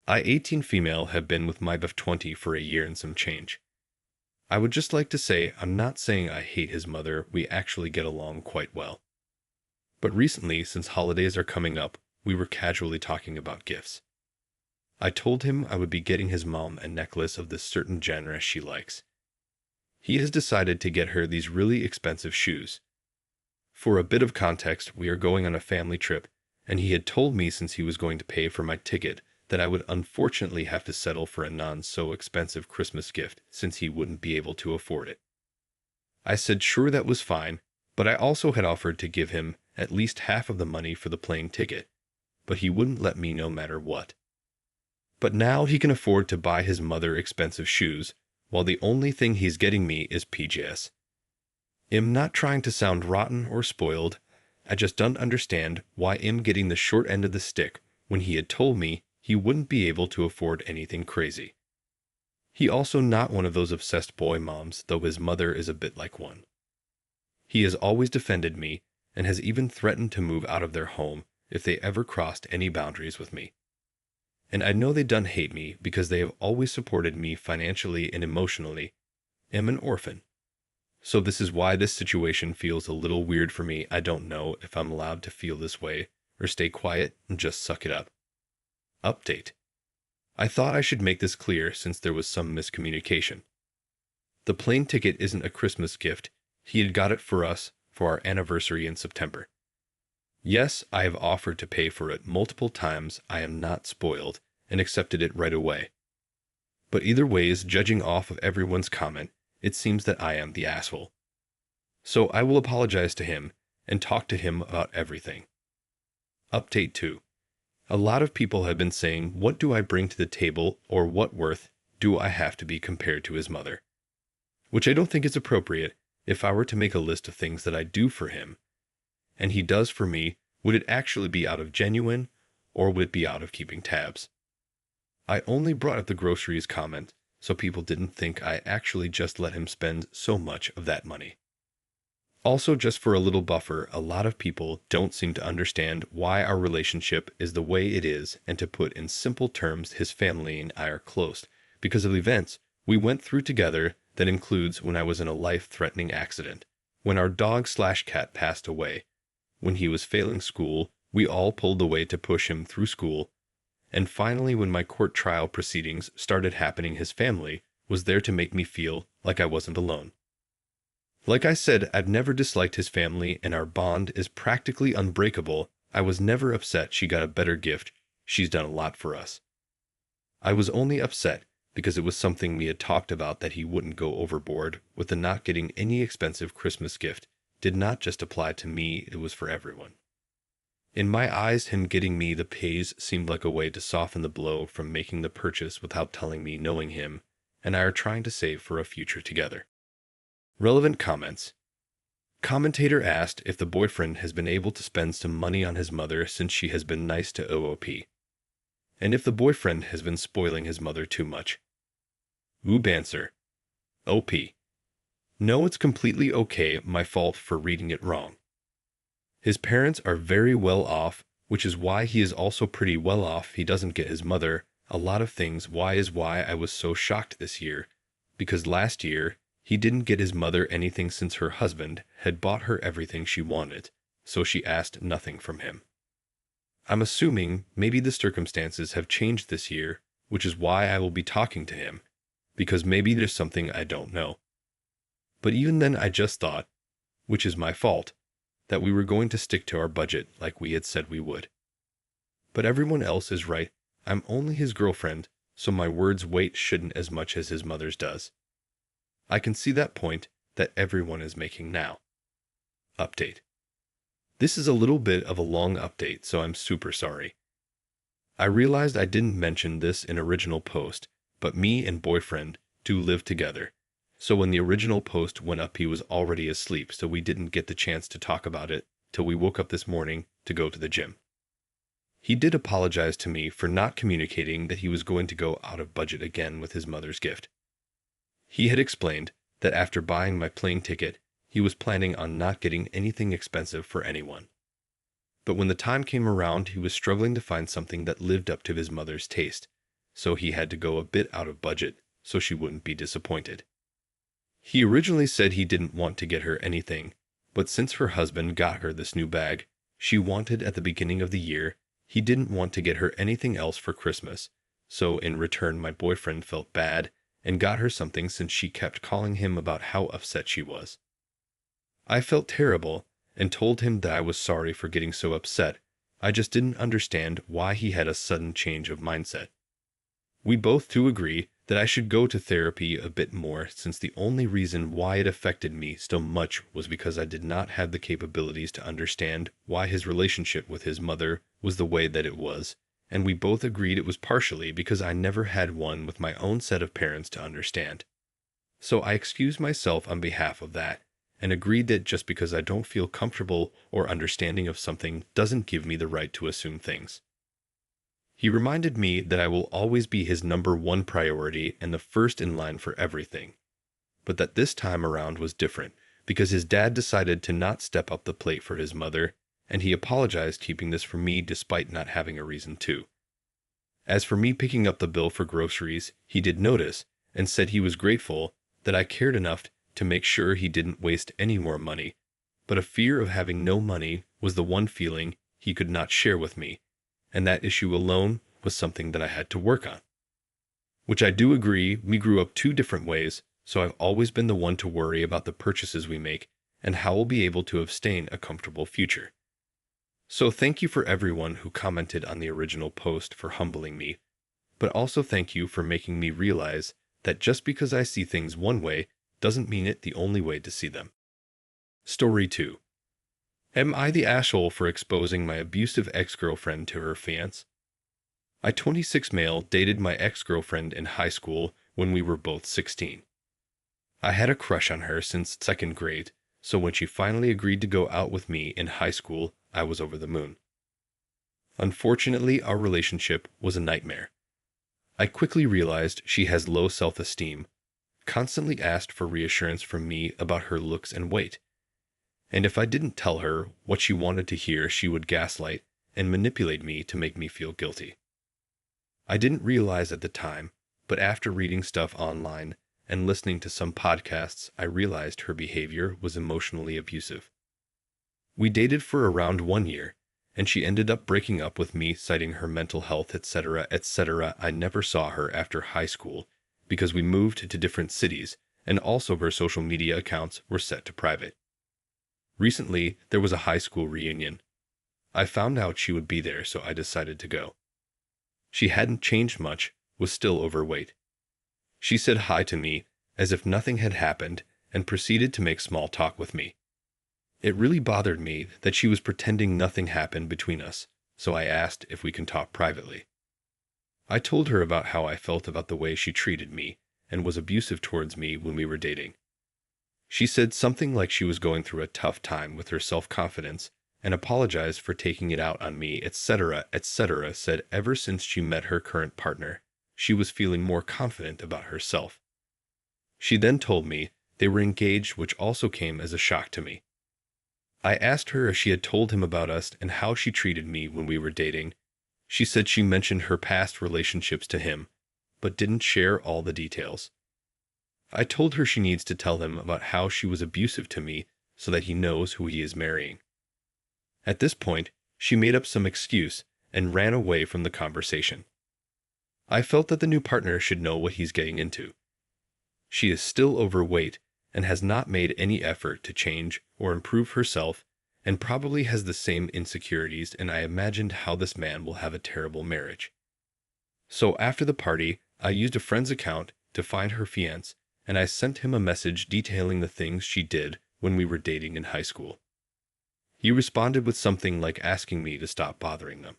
I, 18 female, have been with my BF 20 for a year and some change. I would just like to say I'm not saying I hate his mother, we actually get along quite well. But recently, since holidays are coming up, we were casually talking about gifts. I told him I would be getting his mom a necklace of this certain genre she likes. He has decided to get her these really expensive shoes. For a bit of context, we are going on a family trip, and he had told me since he was going to pay for my ticket that I would unfortunately have to settle for a non-so-expensive Christmas gift since he wouldn't be able to afford it. I said sure that was fine, but I also had offered to give him at least half of the money for the plane ticket, but he wouldn't let me no matter what. But now he can afford to buy his mother expensive shoes, while the only thing he's getting me is PJs. I'm not trying to sound rotten or spoiled, I just don't understand why I'm getting the short end of the stick when he had told me he wouldn't be able to afford anything crazy. He also not one of those obsessed boy moms, though his mother is a bit like one. He has always defended me and has even threatened to move out of their home if they ever crossed any boundaries with me. And I know they done hate me because they have always supported me financially and emotionally. I'm an orphan. So this is why this situation feels a little weird for me. I don't know if I'm allowed to feel this way or stay quiet and just suck it up. Update. I thought I should make this clear since there was some miscommunication. The plane ticket isn't a Christmas gift. He had got it for us for our anniversary in September. Yes, I have offered to pay for it multiple times. I am not spoiled and accepted it right away. But either ways, judging off of everyone's comment, it seems that I am the asshole. So I will apologize to him and talk to him about everything. Update 2. A lot of people have been saying, what do I bring to the table or what worth do I have to be compared to his mother? Which I don't think is appropriate. If I were to make a list of things that I do for him, and he does for me, would it actually be out of genuine, or would it be out of keeping tabs? I only brought up the groceries comment, so people didn't think I actually just let him spend so much of that money. Also, just for a little buffer, a lot of people don't seem to understand why our relationship is the way it is, and to put in simple terms, his family and I are close, because of events we went through together. That includes when I was in a life-threatening accident, when our dog/cat passed away, when he was failing school, we all pulled away to push him through school, and finally when my court trial proceedings started happening, his family was there to make me feel like I wasn't alone. Like I said, I've never disliked his family and our bond is practically unbreakable. I was never upset she got a better gift. She's done a lot for us. I was only upset because it was something we had talked about, that he wouldn't go overboard with the not getting any expensive Christmas gift did not just apply to me, it was for everyone. In my eyes, him getting me the pays seemed like a way to soften the blow from making the purchase without telling me, knowing him and I are trying to save for a future together. Relevant comments. Commentator asked if the boyfriend has been able to spend some money on his mother since she has been nice to OOP, and if the boyfriend has been spoiling his mother too much. Oob answer. OP. No, it's completely okay, my fault for reading it wrong. His parents are very well off, which is why he is also pretty well off. He doesn't get his mother a lot of things. Why I was so shocked this year, because last year he didn't get his mother anything since her husband had bought her everything she wanted, so she asked nothing from him. I'm assuming maybe the circumstances have changed this year, which is why I will be talking to him, because maybe there's something I don't know. But even then I just thought, which is my fault, that we were going to stick to our budget like we had said we would. But everyone else is right. I'm only his girlfriend, so my words weight shouldn't as much as his mother's does. I can see that point that everyone is making now. Update. This is a little bit of a long update, so I'm super sorry. I realized I didn't mention this in original post, but me and boyfriend do live together. So when the original post went up, he was already asleep, so we didn't get the chance to talk about it till we woke up this morning to go to the gym. He did apologize to me for not communicating that he was going to go out of budget again with his mother's gift. He had explained that after buying my plane ticket, he was planning on not getting anything expensive for anyone. But when the time came around, he was struggling to find something that lived up to his mother's taste, so he had to go a bit out of budget so she wouldn't be disappointed. He originally said he didn't want to get her anything, but since her husband got her this new bag she wanted at the beginning of the year, he didn't want to get her anything else for Christmas, so in return my boyfriend felt bad and got her something since she kept calling him about how upset she was. I felt terrible and told him that I was sorry for getting so upset. I just didn't understand why he had a sudden change of mindset. We both do agree that I should go to therapy a bit more, since the only reason why it affected me so much was because I did not have the capabilities to understand why his relationship with his mother was the way that it was, and we both agreed it was partially because I never had one with my own set of parents to understand. So I excused myself on behalf of that, and agreed that just because I don't feel comfortable or understanding of something doesn't give me the right to assume things. He reminded me that I will always be his number one priority and the first in line for everything, but that this time around was different because his dad decided to not step up the plate for his mother, and he apologized keeping this from me despite not having a reason to. As for me picking up the bill for groceries, he did notice and said he was grateful that I cared enough to make sure he didn't waste any more money, but a fear of having no money was the one feeling he could not share with me, and that issue alone was something that I had to work on. Which I do agree, we grew up two different ways, so I've always been the one to worry about the purchases we make and how we'll be able to sustain a comfortable future. So thank you for everyone who commented on the original post for humbling me, but also thank you for making me realize that just because I see things one way doesn't mean it the only way to see them. Story 2. Am I the asshole for exposing my abusive ex-girlfriend to her fiancé? I, 26 male, dated my ex-girlfriend in high school when we were both 16. I had a crush on her since 2nd grade, so when she finally agreed to go out with me in high school, I was over the moon. Unfortunately, our relationship was a nightmare. I quickly realized she has low self-esteem, constantly asked for reassurance from me about her looks and weight, and if I didn't tell her what she wanted to hear, she would gaslight and manipulate me to make me feel guilty. I didn't realize at the time, but after reading stuff online and listening to some podcasts, I realized her behavior was emotionally abusive. We dated for around 1 year, and she ended up breaking up with me, citing her mental health, etc., etc. I never saw her after high school because we moved to different cities, and also her social media accounts were set to private. Recently, there was a high school reunion. I found out she would be there, so I decided to go. She hadn't changed much, was still overweight. She said hi to me as if nothing had happened and proceeded to make small talk with me. It really bothered me that she was pretending nothing happened between us, so I asked if we can talk privately. I told her about how I felt about the way she treated me and was abusive towards me when we were dating. She said something like she was going through a tough time with her self-confidence and apologized for taking it out on me, etc., etc. Said ever since she met her current partner, she was feeling more confident about herself. She then told me they were engaged, which also came as a shock to me. I asked her if she had told him about us and how she treated me when we were dating. She said she mentioned her past relationships to him, but didn't share all the details. I told her she needs to tell him about how she was abusive to me so that he knows who he is marrying. At this point, she made up some excuse and ran away from the conversation. I felt that the new partner should know what he's getting into. She is still overweight and has not made any effort to change or improve herself, and probably has the same insecurities, and I imagined how this man will have a terrible marriage. So after the party, I used a friend's account to find her fiancé, and I sent him a message detailing the things she did when we were dating in high school. He responded with something like asking me to stop bothering them.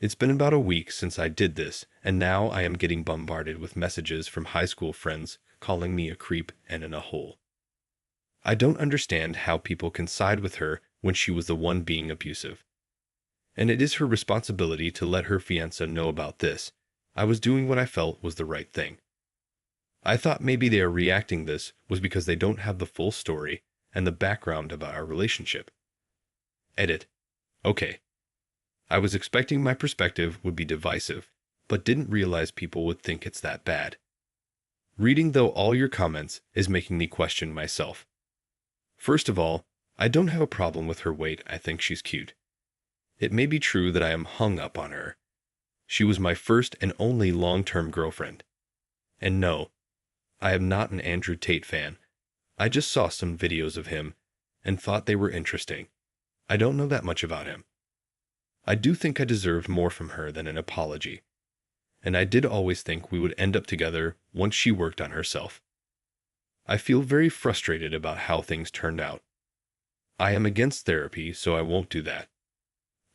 It's been about a week since I did this, and now I am getting bombarded with messages from high school friends calling me a creep and in a hole. I don't understand how people can side with her when she was the one being abusive. And it is her responsibility to let her fiancé know about this. I was doing what I felt was the right thing. I thought maybe they are reacting this was because they don't have the full story and the background about our relationship. Edit. Okay. I was expecting my perspective would be divisive, but didn't realize people would think it's that bad. Reading, though, all your comments is making me question myself. First of all, I don't have a problem with her weight. I think she's cute. It may be true that I am hung up on her. She was my first and only long-term girlfriend. And no, I am not an Andrew Tate fan. I just saw some videos of him and thought they were interesting. I don't know that much about him. I do think I deserved more from her than an apology. And I did always think we would end up together once she worked on herself. I feel very frustrated about how things turned out. I am against therapy, so I won't do that.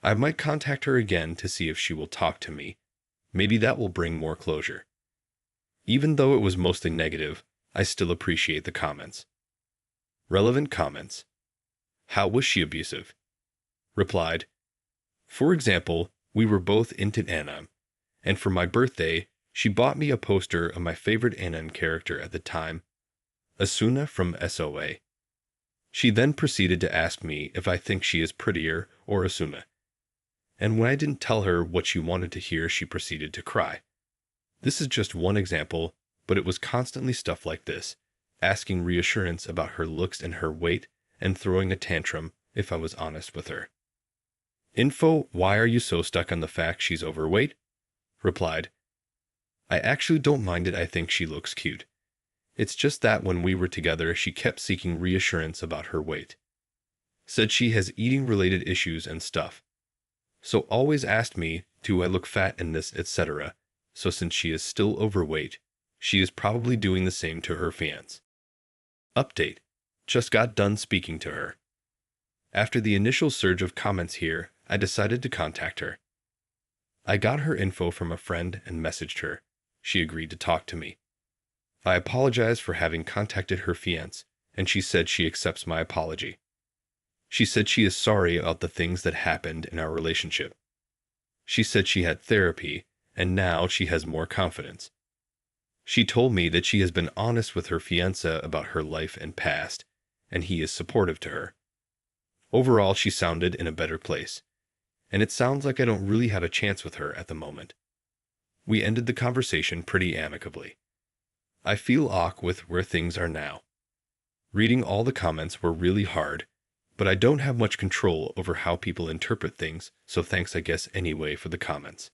I might contact her again to see if she will talk to me. Maybe that will bring more closure. Even though it was mostly negative, I still appreciate the comments. Relevant comments. How was she abusive? Replied, for example, we were both into anime, and for my birthday, she bought me a poster of my favorite anime character at the time, Asuna from SOA. She then proceeded to ask me if I think she is prettier or Asuna. And when I didn't tell her what she wanted to hear, she proceeded to cry. This is just one example, but it was constantly stuff like this, asking reassurance about her looks and her weight, and throwing a tantrum if I was honest with her. Info, why are you so stuck on the fact she's overweight? Replied, I actually don't mind it. I think she looks cute. It's just that when we were together, she kept seeking reassurance about her weight. Said she has eating-related issues and stuff. So always asked me, do I look fat in this, etc. So since she is still overweight, she is probably doing the same to her fiancé. Update. Just got done speaking to her. After the initial surge of comments here, I decided to contact her. I got her info from a friend and messaged her. She agreed to talk to me. I apologized for having contacted her fiancé, and she said she accepts my apology. She said she is sorry about the things that happened in our relationship. She said she had therapy, and now she has more confidence. She told me that she has been honest with her fiancé about her life and past, and he is supportive to her. Overall, she sounded in a better place, and it sounds like I don't really have a chance with her at the moment. We ended the conversation pretty amicably. I feel awkward with where things are now. Reading all the comments were really hard, but I don't have much control over how people interpret things, so thanks I guess anyway for the comments.